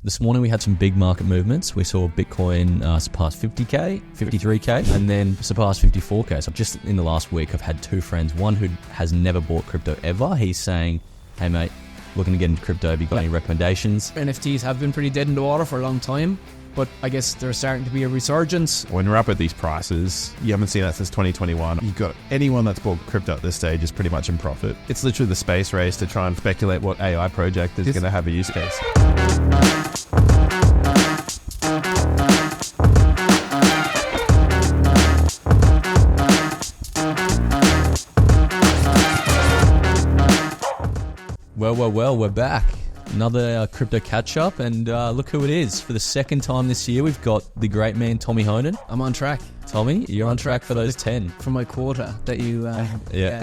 This morning we had some big market movements. We saw Bitcoin surpass 50k, 53k, and then surpass 54k. So just in the last week, I've had two friends. One who has never bought crypto ever. He's saying, "Hey mate, looking to get into crypto. Have you got any recommendations?" NFTs have been pretty dead in the water for a long time, but I guess there's starting to be a resurgence. When we're up at these prices, you haven't seen that since 2021. You've got anyone that's bought crypto at this stage is pretty much in profit. It's literally the space race to try and speculate what AI project is going to have a use case. Well, we're back. Another crypto catch-up, and look who it is. For the second time this year, we've got the great man, Tommy Honan. I'm on track. Tommy, you're on track for those 10. For my quota that you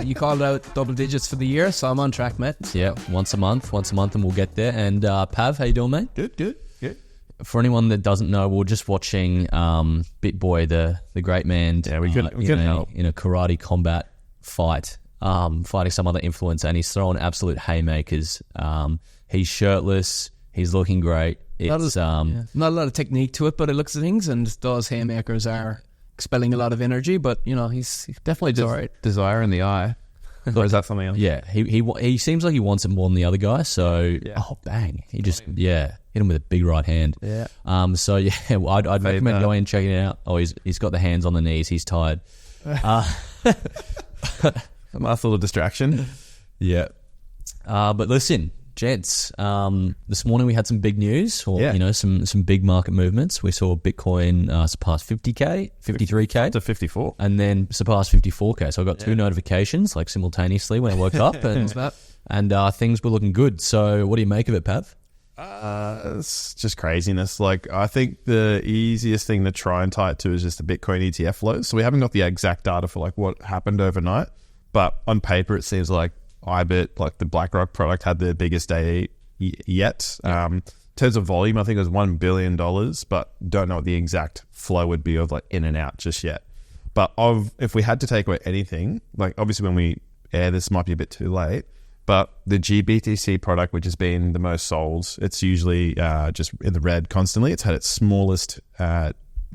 you called out double digits for the year, so I'm on track, mate. So. Yeah, once a month, and we'll get there. And Pav, how you doing, mate? Good. For anyone that doesn't know, we're just watching BitBoy, the great man, we couldn't help. In a karate combat fight, fighting some other influencer, and he's throwing absolute haymakers. He's shirtless. He's looking great. It's not a lot of technique to it, but it looks at things, and those haymakers are expelling a lot of energy. But he's definitely just all right. Desire in the eye. Or is that something else? Yeah, he seems like he wants it more than the other guy. So bang, he just hit him with a big right hand. Yeah. I'd recommend going and checking it out. Oh, he's got the hands on the knees. He's tired. A nice little distraction. Yeah. But listen, gents, this morning we had some big news, some big market movements. We saw Bitcoin surpass 50k, 53k to 54, and then surpass 54k. So I got two notifications like simultaneously when I woke up, and things were looking good. So what do you make of it, Pav? It's just craziness. Like, I think the easiest thing to try and tie it to is just the Bitcoin ETF flows. So we haven't got the exact data for like what happened overnight, but on paper it seems like IBIT, like the BlackRock product, had the biggest day yet. In terms of volume, I think it was $1 billion, but don't know what the exact flow would be of like in and out just yet. But if we had to take away anything, like obviously when we air this might be a bit too late, but the GBTC product, which has been the most sold, it's usually just in the red constantly. It's had its smallest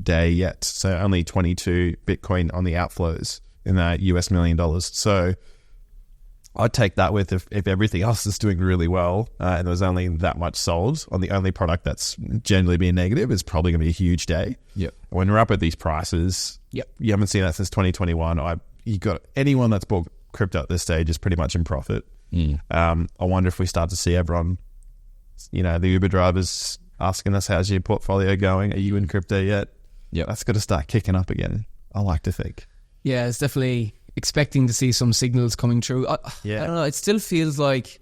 day yet. So only 22 Bitcoin on the outflows in that US $1 million. So I'd take that with if everything else is doing really well and there was only that much sold on the only product that's generally being negative, it's probably going to be a huge day. Yep. When we're up at these prices, you haven't seen that since 2021. You got anyone that's bought crypto at this stage is pretty much in profit. I wonder if we start to see everyone, the Uber drivers asking us, how's your portfolio going? Are you in crypto yet? Yeah, that's got to start kicking up again, I like to think. Yeah, it's definitely expecting to see some signals coming through. I don't know. It still feels like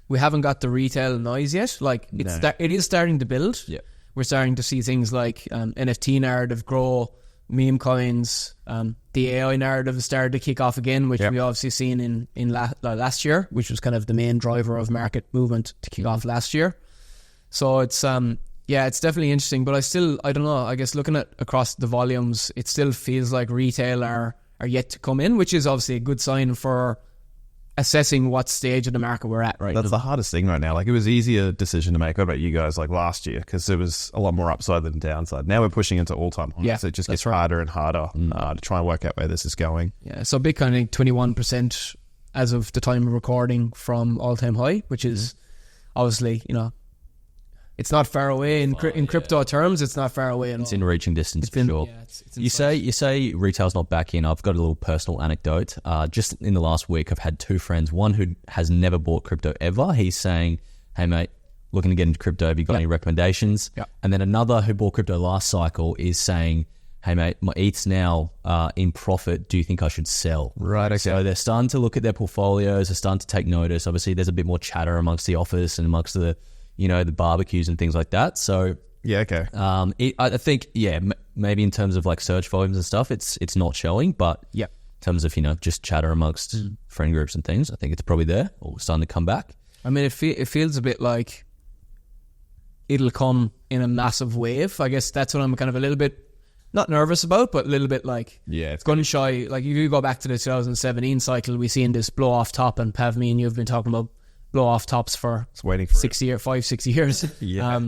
we haven't got the retail noise yet. Like it is starting to build. Yeah, we're starting to see things like NFT narrative grow, meme coins. The AI narrative has started to kick off again, which we obviously seen in last year, which was kind of the main driver of market movement to kick off last year. So it's it's definitely interesting. But I don't know. I guess looking at across the volumes, it still feels like retail are yet to come in, which is obviously a good sign for assessing what stage of the market we're at right now. That's the hardest thing right now. Like, it was easier decision to make. What about you guys, like last year? Because there was a lot more upside than downside. Now we're pushing into all-time highs. Yeah, so it just gets harder and harder to try and work out where this is going. Yeah, so Bitcoin, I think 21% as of the time of recording from all-time high, which is obviously, it's not far away in crypto terms. It's not far away at all. It's in reaching distance for sure. Yeah, you say retail's not back in. I've got a little personal anecdote. Just in the last week, I've had two friends. One who has never bought crypto ever. He's saying, "Hey mate, looking to get into crypto. Have you got any recommendations?" Yeah. And then another who bought crypto last cycle is saying, "Hey mate, my ETH's now in profit. Do you think I should sell?" Right. Okay. So they're starting to look at their portfolios. They're starting to take notice. Obviously, there's a bit more chatter amongst the office and amongst the the barbecues and things like that. So okay. I think maybe in terms of like search volumes and stuff, it's not showing. But in terms of just chatter amongst friend groups and things, I think it's probably there or starting to come back. I mean, it feels a bit like it'll come in a massive wave. I guess that's what I'm kind of a little bit not nervous about, but a little bit like it's gun shy. Like if you go back to the 2017 cycle, we seen this blow off top, and Pav, me and you have been talking about blow off tops for it's waiting for 6 years. Yeah.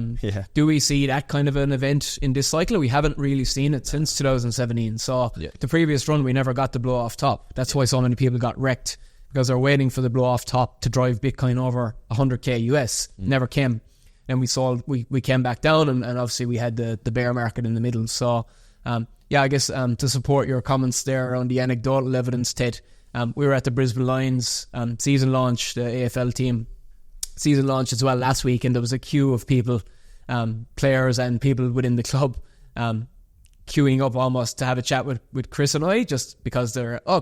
Do we see that kind of an event in this cycle? We haven't really seen it since 2017. So the previous run, we never got the blow off top. That's why so many people got wrecked, because they're waiting for the blow off top to drive Bitcoin over 100k US. Never came. And we came back down, and obviously we had the bear market in the middle. So I guess to support your comments there around the anecdotal evidence, Ted, we were at the Brisbane Lions season launch, the AFL team season launch as well last week, and there was a queue of people, players and people within the club, queuing up almost to have a chat with Chris and I, just because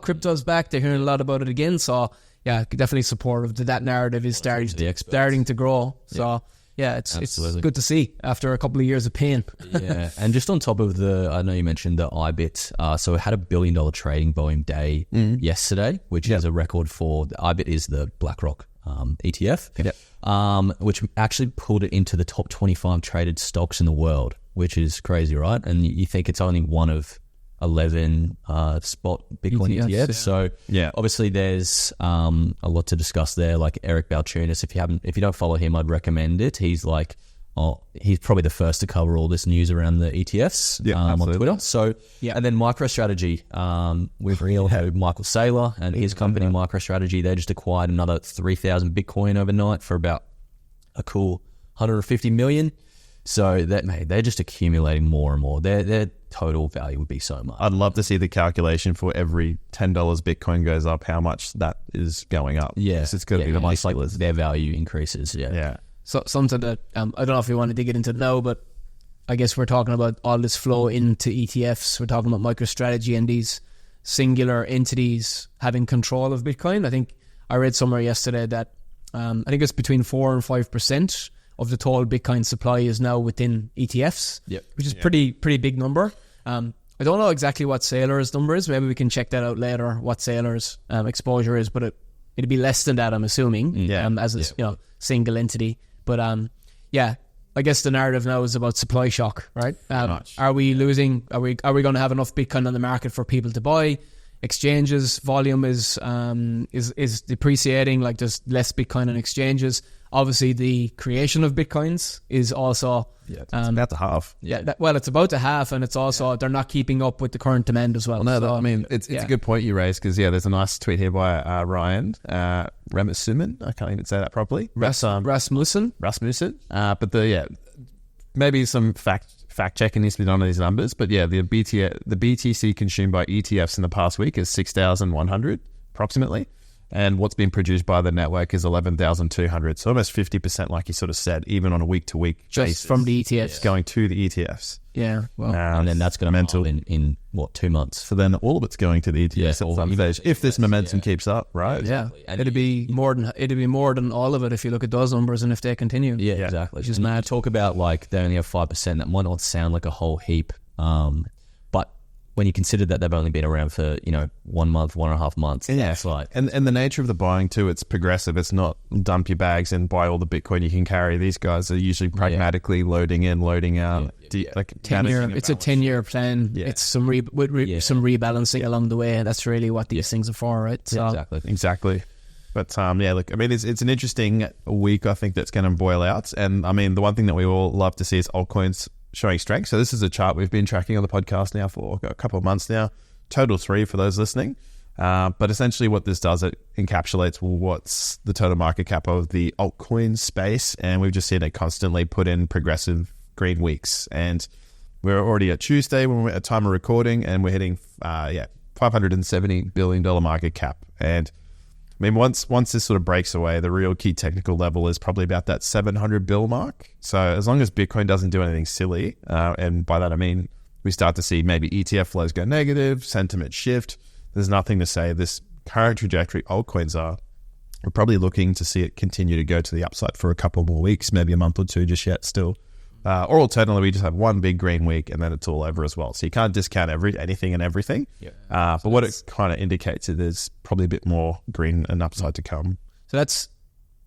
crypto's back, they're hearing a lot about it again. So yeah, definitely supportive that narrative is starting to grow. So it's good to see after a couple of years of pain. Yeah, and just on top of I know you mentioned the IBIT, so it had $1 billion trading volume day yesterday, which is a record for the IBIT is the BlackRock ETF, which actually pulled it into the top 25 traded stocks in the world, which is crazy, right? And you think it's only one of 11 spot Bitcoin ETFs. So obviously there's a lot to discuss there. Like Eric Balchunas, if you don't follow him, I'd recommend it. He's he's probably the first to cover all this news around the ETFs on Twitter. So and then MicroStrategy, we've had Michael Saylor and his company MicroStrategy. They just acquired another 3,000 Bitcoin overnight for about a cool 150 million. So they're just accumulating more and more. Their total value would be so much. I'd love to see the calculation for every $10 Bitcoin goes up, how much that is going up. Yeah, it's got to be the most like their value increases. Yeah. So something that I don't know if you want to dig into it now, but I guess we're talking about all this flow into ETFs. We're talking about MicroStrategy and these singular entities having control of Bitcoin. I think I read somewhere yesterday that I think it's between 4 and 5% of the total Bitcoin supply is now within ETFs, which is pretty big number. I don't know exactly what Saylor's number is. Maybe we can check that out later, what Saylor's exposure is, but it'd be less than that, I'm assuming, as a single entity. But I guess the narrative now is about supply shock, right? Are we losing? Are we going to have enough Bitcoin on the market for people to buy? Exchanges volume is depreciating. Like there's less Bitcoin on exchanges. Obviously, the creation of Bitcoins is also it's about to half. It's about to half, and it's also they're not keeping up with the current demand as well. It's a good point you raised, because there's a nice tweet here by Ryan Rasmussen. I can't even say that properly. Rasmussen. But maybe some fact checking needs to be done on these numbers. But the BTC consumed by ETFs in the past week is 6,100 approximately. And what's been produced by the network is 11,200. So almost 50%, like you sort of said, even on a week-to-week basis. From the ETFs. Going to the ETFs. Yeah. Well, and then that's going to mental in 2 months. So then all of it's going to the ETFs at some stage, if this momentum keeps up, right? Exactly. Yeah. It'd be more than all of it if you look at those numbers and if they continue. Yeah, exactly. Which is mad. Talk about like they only have 5%. That might not sound like a whole heap. But when you consider that they've only been around for 1 month, 1.5 months, it's like and the nature of the buying too, it's progressive. It's not dump your bags and buy all the Bitcoin you can carry. These guys are usually pragmatically loading in, loading out. It's a 10-year plan. Yeah. It's some rebalancing along the way. That's really what these things are for, right? So, exactly. But it's an interesting week, I think, that's going to boil out. And the one thing that we all love to see is altcoins showing strength. So this is a chart we've been tracking on the podcast now for a couple of months now. Total 3 for those listening. But essentially what this does, it encapsulates what's the total market cap of the altcoin space. And we've just seen it constantly put in progressive green weeks. And we're already at Tuesday when we're at time of recording, and we're hitting $570 billion market cap. And once this sort of breaks away, the real key technical level is probably about that 700 bill mark. So as long as Bitcoin doesn't do anything silly, and by that I mean we start to see maybe ETF flows go negative, sentiment shift, there's nothing to say this current trajectory altcoins are. We're probably looking to see it continue to go to the upside for a couple more weeks, maybe a month or two just yet still. Or alternatively, we just have one big green week and then it's all over as well. So you can't discount anything and everything. But what it kind of indicates is there's probably a bit more green and upside to come. So that's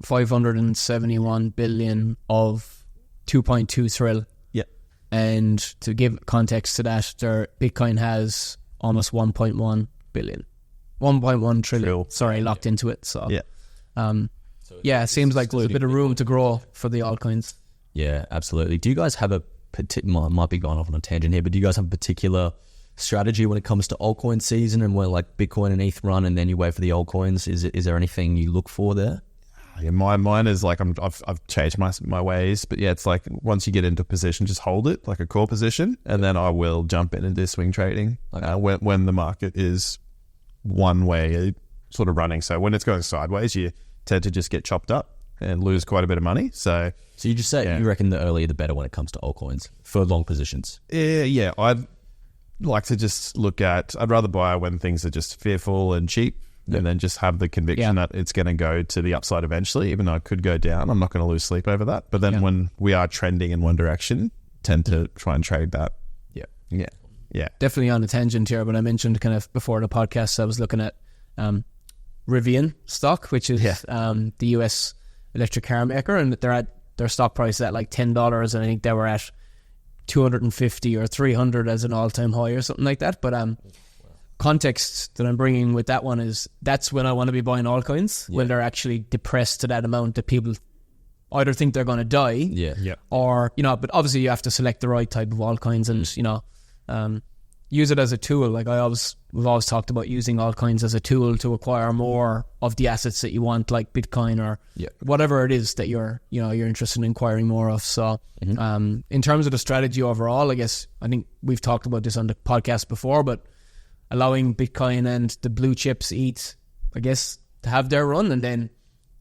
571 billion of 2.2 trill. Yeah. And to give context to that, their Bitcoin has almost 1.1 billion. 1.1 trillion. Sorry, locked into it. So So it seems like there's a bit of room to grow for the altcoins. Yeah, absolutely. Do you guys have might be going off on a tangent here, but do you guys have a particular strategy when it comes to altcoin season and where like Bitcoin and ETH run and then you wait for the altcoins? Is there anything you look for there? Yeah, mine is like I've changed my ways, but yeah, it's like once you get into a position, just hold it like a core position, and then I will jump in and do swing trading when the market is one way sort of running. So when it's going sideways, you tend to just get chopped up and lose quite a bit of money. So you just say you reckon the earlier the better when it comes to altcoins for long positions? Yeah, I'd like to just look at. I'd rather buy when things are just fearful and cheap. And then just have the conviction that it's going to go to the upside eventually, even though it could go down. I'm not going to lose sleep over that. But then when we are trending in one direction, tend to try and trade that. Yeah. Definitely on a tangent here, but I mentioned kind of before the podcast, I was looking at Rivian stock, which is the US electric car maker, and their stock price at like $10, and I think they were at 250 or 300 as an all-time high or something like that. But context that I'm bringing with that one is that's when I want to be buying altcoins, when they're actually depressed to that amount that people either think they're going to die or, but obviously you have to select the right type of altcoins and, use it as a tool. Like we've always talked about using altcoins as a tool to acquire more of the assets that you want, like Bitcoin or whatever it is that you're interested in acquiring more of. So, in terms of the strategy overall, I think we've talked about this on the podcast before, but allowing Bitcoin and the blue chips ETH, to have their run and then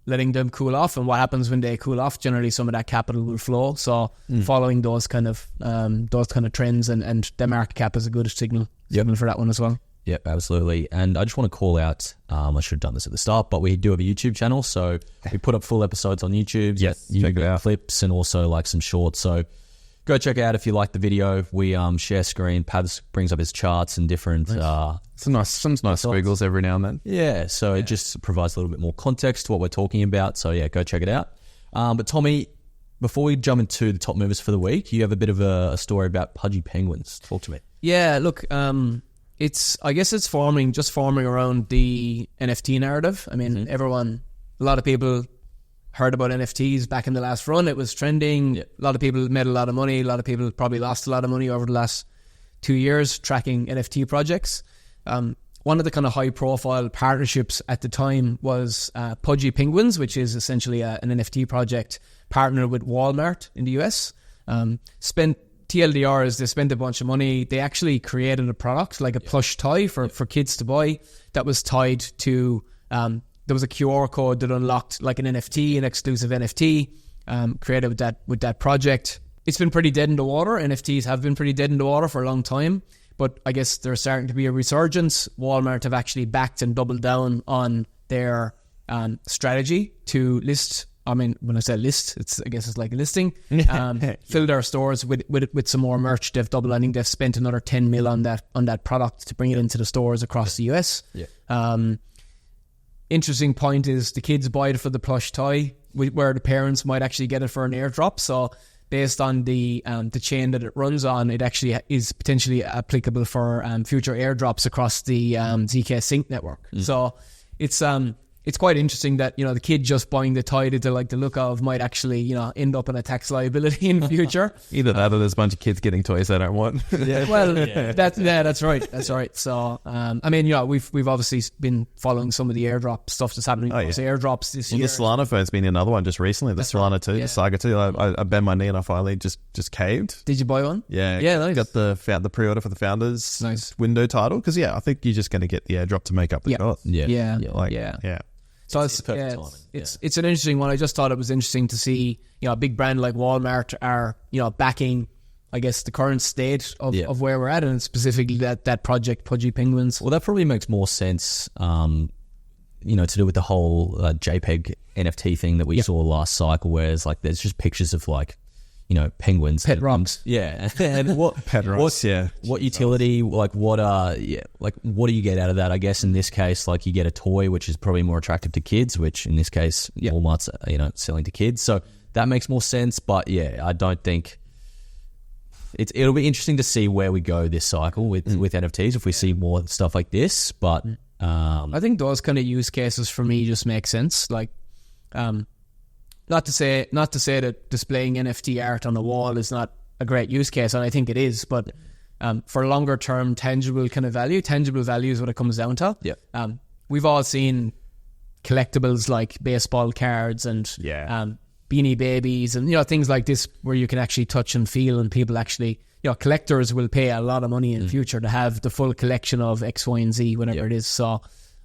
letting them cool off. And what happens when they cool off? Generally, some of that capital will flow. So following those kind of trends and the market cap is a good signal for that one as well. Yep, absolutely. And I just want to call out, I should have done this at the start, but we do have a YouTube channel. So we put up full episodes on YouTube. Yes, check it out. Clips and also like some shorts. So go check it out if you like the video. We share screen. Pav brings up his charts and different... some nice squiggles every now and then. Yeah, so it just provides a little bit more context to what we're talking about. So yeah, go check it out. But Tommy, before we jump into the top movers for the week, you have a bit of a story about pudgy penguins. Talk to me. Yeah, look, it's forming around the NFT narrative. I mean, a lot of people heard about NFTs back in the last run. It was trending. A lot of people made a lot of money. A lot of people probably lost a lot of money over the last 2 years tracking NFT projects. One of the kind of high profile partnerships at the time was Pudgy Penguins, which is essentially an NFT project partnered with Walmart in the US. TLDR is they spent a bunch of money. They actually created a product like a plush toy for kids to buy that was tied to, there was a QR code that unlocked like an NFT, an exclusive NFT, created with that project. It's been pretty dead in the water. NFTs have been pretty dead in the water for a long time, but I guess there's starting to be a resurgence. Walmart have actually backed and doubled down on their strategy to list. I mean, when I say list, it's like a listing. Fill their stores with some more merch. They've doubled. I think they've spent another 10 mil on that product to bring it into the stores across the US. Interesting point is the kids buy it for the plush toy, where the parents might actually get it for an airdrop. So based on the chain that it runs on, it actually is potentially applicable for future airdrops across the ZK Sync network. So it's quite interesting that, the kid just buying the toy that they like the look of might actually, end up in a tax liability in the future. Either that or there's a bunch of kids getting toys they don't want. That's right. So, I mean, we've obviously been following some of the airdrop stuff that's happening. Airdrops this year. The Solana phone's been another one just recently. The Solana 2, the Saga 2. I bent my knee and I finally just caved. Did you buy one? Yeah. Yeah, nice. Got the pre-order for the Founders window title. Because, I think you're just going to get the airdrop to make up the cost. Yeah. So it's an interesting one. I just thought it was interesting to see, a big brand like Walmart are, backing, I guess, the current state of where we're at, and specifically that project, Pudgy Penguins. Well, that probably makes more sense, to do with the whole JPEG NFT thing that we saw last cycle, where it's like there's just pictures of like, penguins, pet rocks. Yeah, and what pet rocks? What utility? Like what do you get out of that? I guess in this case, like you get a toy, which is probably more attractive to kids, which in this case, Walmart's selling to kids, so that makes more sense. But I don't think it'll be interesting to see where we go this cycle with NFTs if we see more stuff like this. But I think those kind of use cases for me just make sense. Like, Not to say that displaying NFT art on the wall is not a great use case, and I think it is, but for longer term tangible kind of value, tangible value is what it comes down to. Yeah. We've all seen collectibles like baseball cards and Beanie Babies and things like this where you can actually touch and feel, and people actually collectors will pay a lot of money in the future to have the full collection of X, Y, and Z, whatever it is. So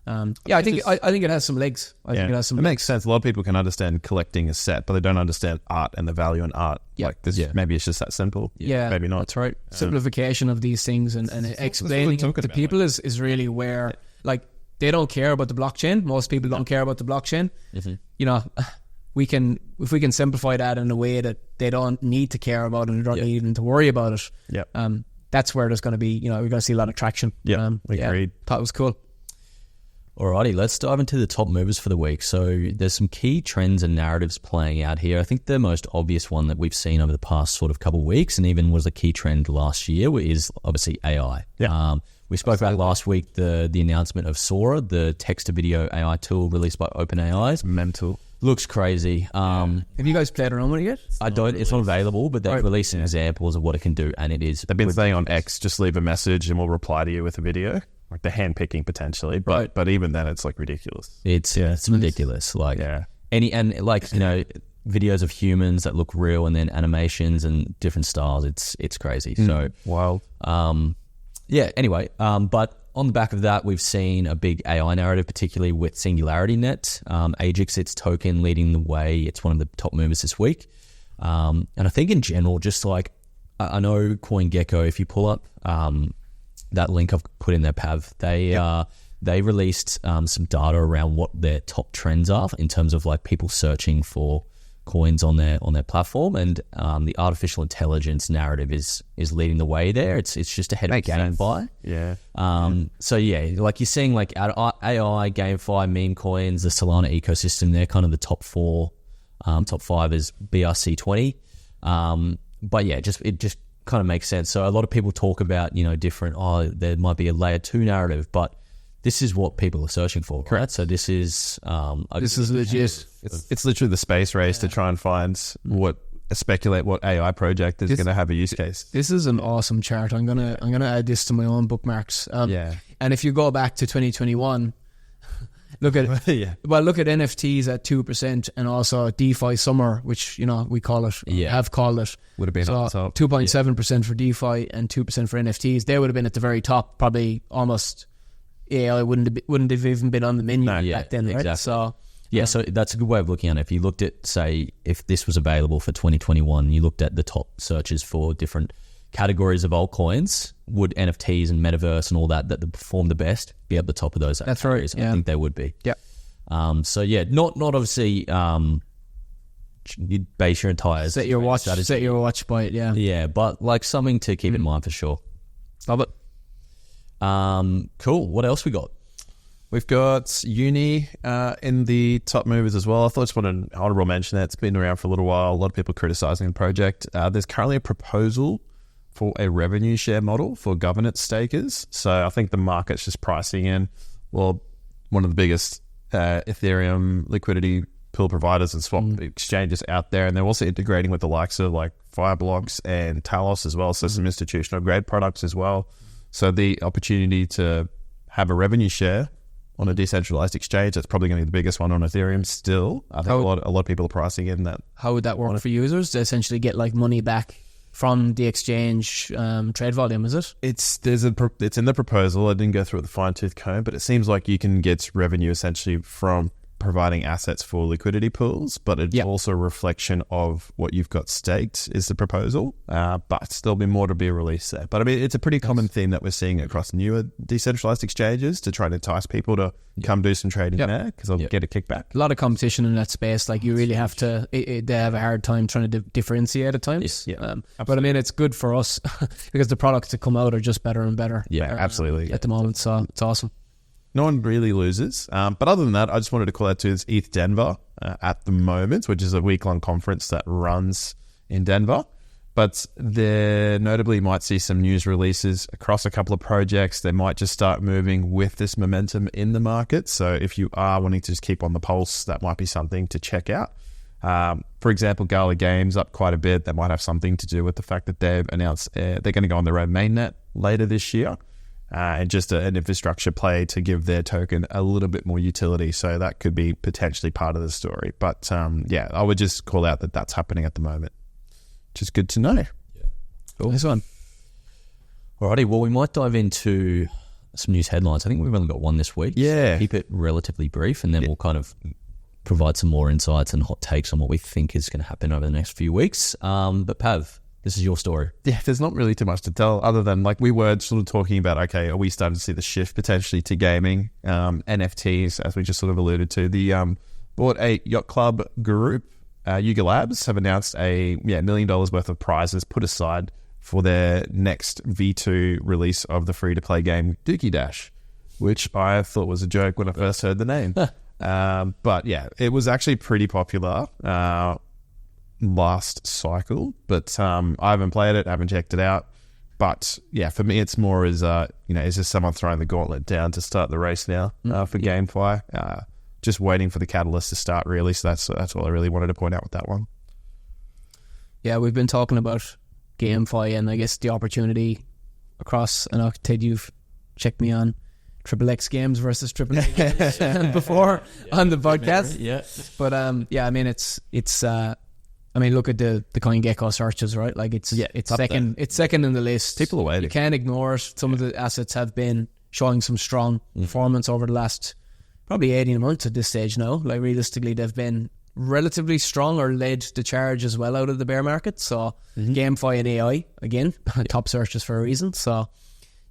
I think it has some legs. I think it has some legs. Makes sense. A lot of people can understand collecting a set, but they don't understand art and the value in art. Maybe it's just that simple. Maybe not. That's right. Simplification of these things and explaining it to people is really where they don't care about the blockchain. Most people don't care about the blockchain. If we can simplify that in a way that they don't need to care about it and don't need even to worry about it. That's where there's going to be, we're going to see a lot of traction. Agreed. Thought it was cool. Alrighty, let's dive into the top movers for the week. So there's some key trends and narratives playing out here. I think the most obvious one that we've seen over the past sort of couple of weeks, and even was a key trend last year, is obviously AI. We spoke about last week the announcement of Sora, the text-to-video AI tool released by OpenAI. It's mental. Looks crazy. Have you guys played around with it yet? I don't. It's not available, but they've released examples of what it can do, and it is. They've been saying on X, just leave a message and we'll reply to you with a video. Like the hand picking potentially, but even then it's ridiculous. It's ridiculous. Videos of humans that look real, and then animations and different styles. It's crazy. So wild. Anyway, but on the back of that, we've seen a big AI narrative, particularly with SingularityNet, Ajax, its token leading the way. It's one of the top movers this week. And I think in general, just I know CoinGecko, if you pull up that link I've put in there, Pav, they released some data around what their top trends are in terms of people searching for coins on their platform, and the artificial intelligence narrative is leading the way there. It's just ahead of GameFi. So you're seeing AI, GameFi, meme coins, the Solana ecosystem. They're kind of the top four. Top five is BRC20. But it just kind of makes sense. So a lot of people talk about different. There might be a layer 2 narrative, but this is what people are searching for, correct? Right? So this is legit. It's literally the space race to try and find speculate what AI project is going to have a use case. This is an awesome chart. I'm gonna add this to my own bookmarks. And if you go back to 2021, look at look at NFTs at 2%, and also DeFi summer, which we call it, have called it, would have been so at the top. 2.7% for DeFi and 2% for NFTs. They would have been at the very top, probably almost. AI wouldn't have even been on the menu back then, right? Exactly. So so that's a good way of looking at it. If you looked at, say, if this was available for 2021, you looked at the top searches for different categories of altcoins, would NFTs and metaverse and all that perform the best be at the top of those categories? Right. I think they would be. Not obviously. You'd base your entire set your watch by it. Yeah, but something to keep in mind for sure. Love it. Cool. What else we got? We've got Uni in the top movers as well. I thought I just wanted an honorable mention that it's been around for a little while. A lot of people criticizing the project. There's currently a proposal for a revenue share model for governance stakers. So I think the market's just pricing in, one of the biggest Ethereum liquidity pool providers and swap exchanges out there. And they're also integrating with the likes of Fireblocks and Talos as well. So some institutional grade products as well. So the opportunity to have a revenue share on a decentralized exchange, that's probably going to be the biggest one on Ethereum still. I think a lot of people are pricing in that. How would that work for users to essentially get money back from the exchange trade volume, is it? It's in the proposal. I didn't go through it with a fine-tooth comb, but it seems like you can get revenue essentially from providing assets for liquidity pools, but it's also a reflection of what you've got staked is the proposal, but there'll be more to be released there. But I mean, it's a pretty common theme that we're seeing across newer decentralized exchanges to try and entice people to come do some trading there because they'll get a kickback. A lot of competition in that space. You really have to, they have a hard time trying to differentiate at times. But I mean, it's good for us because the products that come out are just better and better. Absolutely. At the moment, so it's awesome. No one really loses. But other than that, I just wanted to call out to ETH Denver at the moment, which is a week-long conference that runs in Denver. But they notably might see some news releases across a couple of projects. They might just start moving with this momentum in the market. So if you are wanting to just keep on the pulse, that might be something to check out. For example, Gala Games up quite a bit. That might have something to do with the fact that they've announced they're going to go on their own mainnet later this year. And just an infrastructure play to give their token a little bit more utility. So that could be potentially part of the story. But yeah, I would just call out that that's happening at the moment, which is good to know. Yeah. Cool. This one. Alrighty, well, we might dive into some news headlines. I think we've only got one this week. Yeah. So keep it relatively brief, and then we'll kind of provide some more insights and hot takes on what we think is going to happen over the next few weeks. But Pav, this is your story. Yeah, there's not really too much to tell other than like we were sort of talking about, okay, are we starting to see the shift potentially to gaming? NFTs, as we just sort of alluded to. The Bored Ape Yacht Club group, Yuga Labs, have announced a $1 million worth of prizes put aside for their next V2 release of the free-to-play game Dookie Dash, which I thought was a joke when I first heard the name. But yeah, it was actually pretty popular last cycle, but I haven't played it, haven't checked it out. But yeah, for me, it's more as is just someone throwing the gauntlet down to start the race now for GameFi. Just waiting for the catalyst to start, really. So that's all I really wanted to point out with that one. Yeah, we've been talking about GameFi and I guess the opportunity across. I know, Ted, you've checked me on XXX games versus AAA games before on the podcast. Yeah, but I mean, it's I mean, look at the CoinGecko searches, right? Like it's second. It's second in the list. People are waiting. You can't ignore it. Some of the assets have been showing some strong performance over the last probably 18 months at this stage now. Like realistically, they've been relatively strong or led the charge as well out of the bear market. So GameFi and AI again, top searches for a reason. So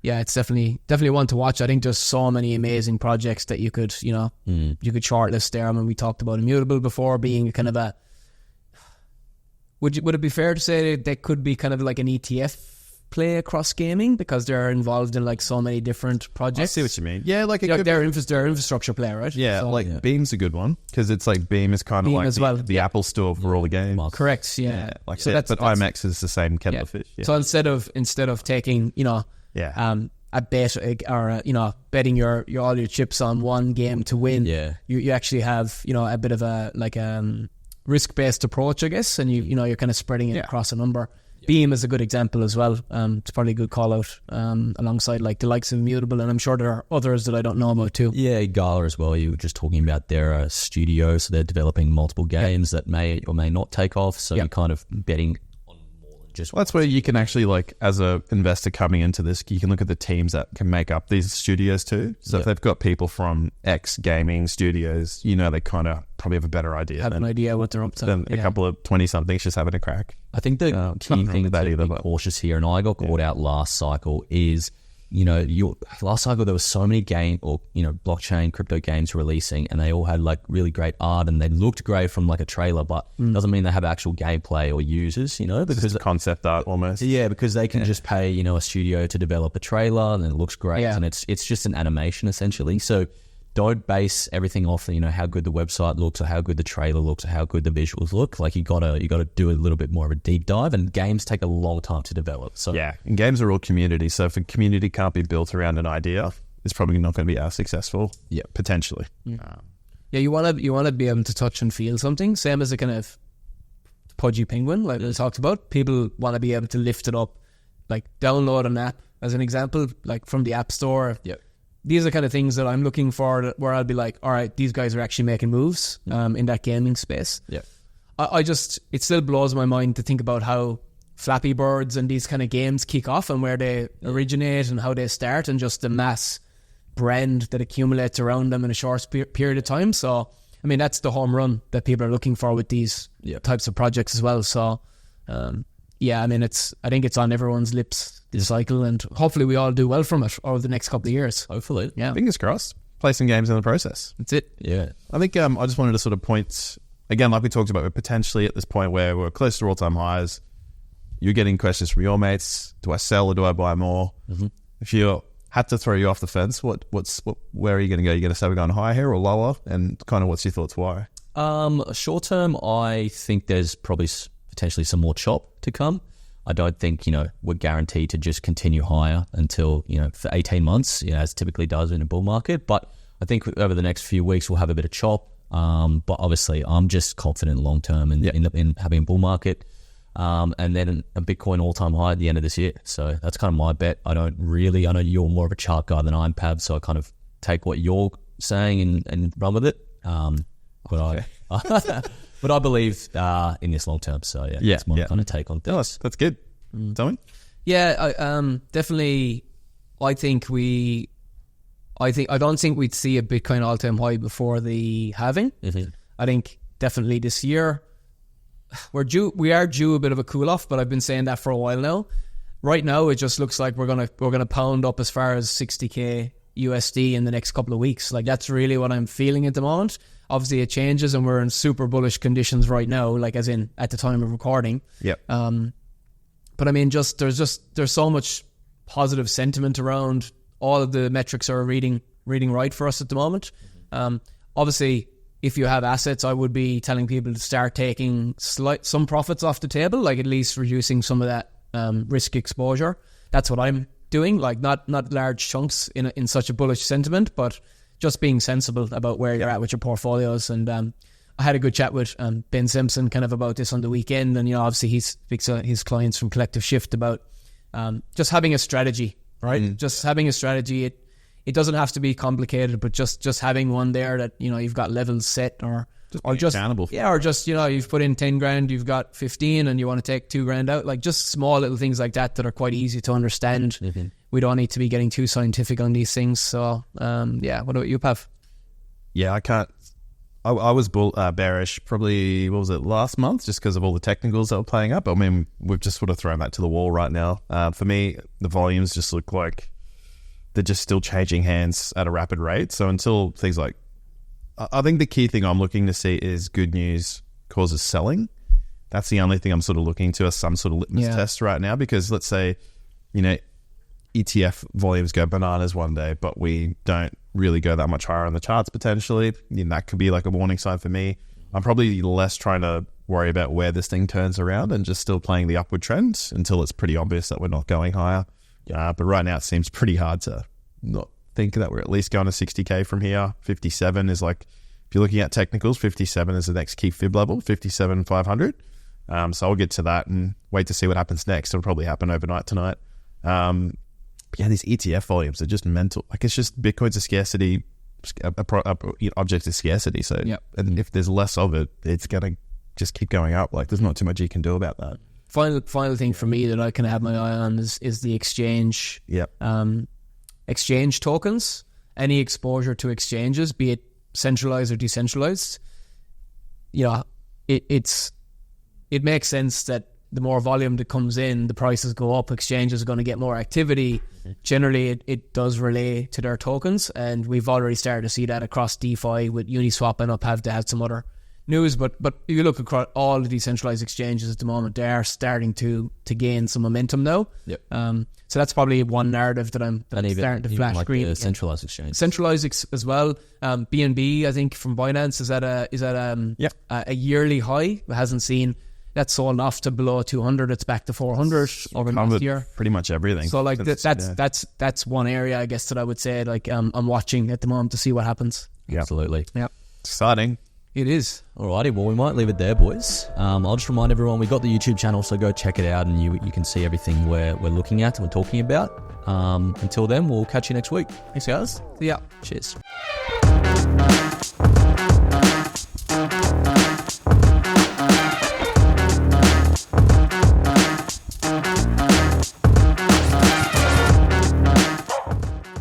yeah, it's definitely one to watch. I think there's so many amazing projects that you could you could shortlist there. I mean, we talked about Immutable before being kind of a. Would it be fair to say that they could be kind of like an ETF play across gaming because they're involved in like so many different projects? I see what you mean. Yeah, like they're infrastructure play, right? Yeah, so, Beam's a good one because it's like Beam is kind of like the Apple Store for all the games. Correct. Yeah. Like so but IMAX is the same kettle of fish. Yeah. So instead of taking a bet or betting your all your chips on one game to win, you actually have a bit of a risk-based approach, I guess, and you're kind of spreading it across a number. Beam is a good example as well. It's probably a good call out alongside like the likes of Immutable, and I'm sure there are others that I don't know about too. Yeah, Gala as well. You were just talking about their studio, so they're developing multiple games that may or may not take off. So you're kind of betting on more than just. Well, that's where you can actually, like, as a investor coming into this, you can look at the teams that can make up these studios too. So if they've got people from X gaming studios, they kind of probably have a better idea. Have an idea what they're up to. Than a couple of 20-somethings just having a crack. I think the key thing to be cautious here, and I got caught out last cycle, is last cycle there was so many blockchain crypto games releasing, and they all had like really great art and they looked great from like a trailer, but doesn't mean they have actual gameplay or users, because it's concept art almost. Yeah, because they can just pay a studio to develop a trailer and it looks great, and it's just an animation essentially. So don't base everything off how good the website looks or how good the trailer looks or how good the visuals look. Like you gotta do a little bit more of a deep dive, and games take a long time to develop. So and games are all community. So if a community can't be built around an idea, it's probably not going to be as successful. Yeah, potentially. You want to be able to touch and feel something. Same as a kind of pudgy penguin, like we talked about. People want to be able to lift it up, like download an app as an example, like from the App Store. Yeah. These are kind of things that I'm looking for, where I'll be like, all right, these guys are actually making moves in that gaming space. Yeah, it still blows my mind to think about how Flappy Birds and these kind of games kick off and where they originate and how they start, and just the mass brand that accumulates around them in a short period of time. So, I mean, that's the home run that people are looking for with these types of projects as well. So, I mean, I think it's on everyone's lips this cycle, and hopefully we all do well from it over the next couple of years. Hopefully. Yeah. Fingers crossed. Play some games in the process. That's it. Yeah. I think I just wanted to sort of point, again, like we talked about, we're potentially at this point where we're close to all-time highs. You're getting questions from your mates. Do I sell or do I buy more? Mm-hmm. If you had to throw you off the fence, where are you going to go? You're going to say we're going higher here or lower? And kind of what's your thoughts why? Short term, I think there's probably potentially some more chop to come. I don't think, we're guaranteed to just continue higher until, for 18 months, as typically does in a bull market. But I think over the next few weeks, we'll have a bit of chop. But obviously, I'm just confident long term in having a bull market. And then a Bitcoin all-time high at the end of this year. So that's kind of my bet. I know you're more of a chart guy than I'm, Pav, so I kind of take what you're saying and run with it. But I believe in this long term. So that's my kind of take on things. That's good. Tommy? Yeah, definitely. I don't think we'd see a Bitcoin all-time high before the halving. Mm-hmm. I think definitely this year we are due a bit of a cool off, but I've been saying that for a while now. Right now, it just looks like we're gonna pound up as far as 60k USD in the next couple of weeks. Like, that's really what I'm feeling at the moment. Obviously, it changes, and we're in super bullish conditions right now, like as in at the time of recording. Yep. But I mean, there's so much positive sentiment around. All of the metrics are reading right for us at the moment. Obviously, if you have assets, I would be telling people to start taking some profits off the table, like at least reducing some of that risk exposure. That's what I'm doing, like not large chunks in such a bullish sentiment, but just being sensible about where you're at with your portfolios. And I had a good chat with Ben Simpson kind of about this on the weekend, and obviously he speaks to his clients from Collective Shift about just having a strategy, right? Just having a strategy. It doesn't have to be complicated, but just having one there that you've got levels set, or just accountable. Yeah, or just you've put in 10 grand, you've got 15, and you want to take 2 grand out. Like, just small little things like that are quite easy to understand. Mm-hmm. We don't need to be getting too scientific on these things. So what about you, Pav? Yeah, I can't. I was bearish probably, what was it, last month, just because of all the technicals that were playing up. I mean, we've just sort of thrown that to the wall right now. For me, the volumes just look like they're just still changing hands at a rapid rate. So until things like, I think the key thing I'm looking to see is good news causes selling. That's the only thing I'm sort of looking to as some sort of litmus test right now, because let's say, ETF volumes go bananas one day, but we don't really go that much higher on the charts potentially. That could be like a warning sign for me. I'm probably less trying to worry about where this thing turns around and just still playing the upward trend until it's pretty obvious that we're not going higher. But right now it seems pretty hard to not think that we're at least going to 60k from here. 57 is like, if you're looking at technicals, 57 is the next key fib level, 57,500. So I'll get to that and wait to see what happens next. It'll probably happen overnight tonight. But yeah, these ETF volumes are just mental. Like, it's just Bitcoin's a scarcity, object of scarcity. So, and if there's less of it, it's going to just keep going up. Like, there's not too much you can do about that. Final thing for me that I can have my eye on is the exchange. Exchange tokens. Any exposure to exchanges, be it centralized or decentralized. It makes sense that the more volume that comes in, the prices go up. Exchanges are going to get more activity. Generally, it does relay to their tokens, and we've already started to see that across DeFi with Uniswap. And Pav to have some other news, but if you look across all the decentralized exchanges at the moment, they are starting to gain some momentum now. So that's probably one narrative that I'm starting to flash like green. The centralized exchange, as well. BNB, I think from Binance is at a yearly high. It hasn't seen that sold off to below 200. It's back to 400 over last year. Pretty much everything. So like that's one area, I guess, that I would say like I'm watching at the moment to see what happens. Absolutely. Exciting. It is. Alrighty, well, we might leave it there, boys. I'll just remind everyone, we got the YouTube channel, so go check it out, and you can see everything we're looking at and we're talking about. Until then, we'll catch you next week. Thanks, guys. Yeah. Cheers.